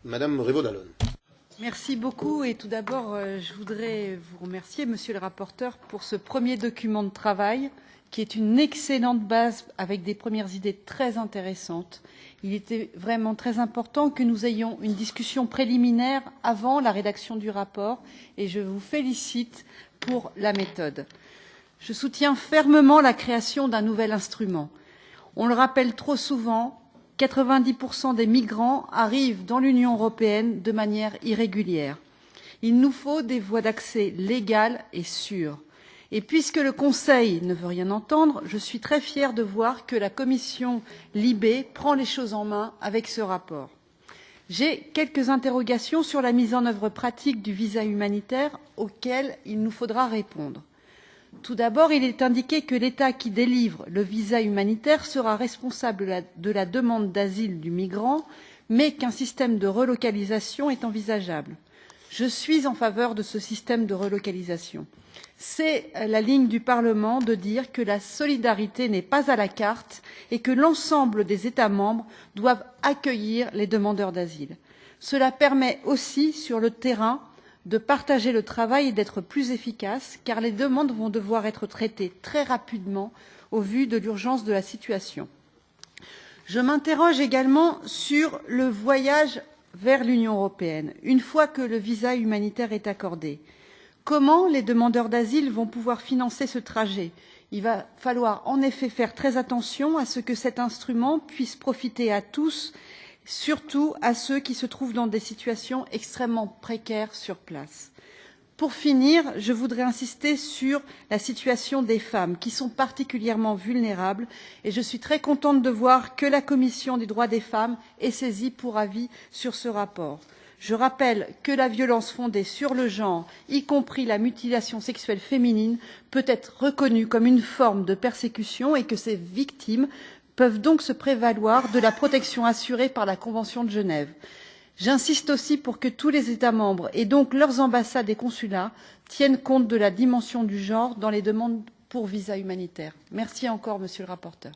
Madame Revaud-Dallon. Merci beaucoup et tout d'abord, je voudrais vous remercier, Monsieur le rapporteur, pour ce premier document de travail qui est une excellente base avec des premières idées très intéressantes. Il était vraiment très important que nous ayons une discussion préliminaire avant la rédaction du rapport et je vous félicite pour la méthode. Je soutiens fermement la création d'un nouvel instrument. On le rappelle trop souvent, 90% des migrants arrivent dans l'Union européenne de manière irrégulière. Il nous faut des voies d'accès légales et sûres. Et puisque le Conseil ne veut rien entendre, je suis très fière de voir que la commission LIBE prend les choses en main avec ce rapport. J'ai quelques interrogations sur la mise en œuvre pratique du visa humanitaire auxquelles il nous faudra répondre. Tout d'abord, il est indiqué que l'État qui délivre le visa humanitaire sera responsable de la demande d'asile du migrant, mais qu'un système de relocalisation est envisageable. Je suis en faveur de ce système de relocalisation. C'est la ligne du Parlement de dire que la solidarité n'est pas à la carte et que l'ensemble des États membres doivent accueillir les demandeurs d'asile. Cela permet aussi, sur le terrain, de partager le travail et d'être plus efficace, car les demandes vont devoir être traitées très rapidement au vu de l'urgence de la situation. Je m'interroge également sur le voyage vers l'Union européenne, une fois que le visa humanitaire est accordé. Comment les demandeurs d'asile vont pouvoir financer ce trajet? Il va falloir en effet faire très attention à ce que cet instrument puisse profiter à tous, surtout à ceux qui se trouvent dans des situations extrêmement précaires sur place. Pour finir, je voudrais insister sur la situation des femmes qui sont particulièrement vulnérables et je suis très contente de voir que la Commission des droits des femmes est saisie pour avis sur ce rapport. Je rappelle que la violence fondée sur le genre, y compris la mutilation sexuelle féminine, peut être reconnue comme une forme de persécution et que ces victimes peuvent donc se prévaloir de la protection assurée par la Convention de Genève. J'insiste aussi pour que tous les États membres, et donc leurs ambassades et consulats, tiennent compte de la dimension du genre dans les demandes pour visa humanitaire. Merci encore, Monsieur le rapporteur.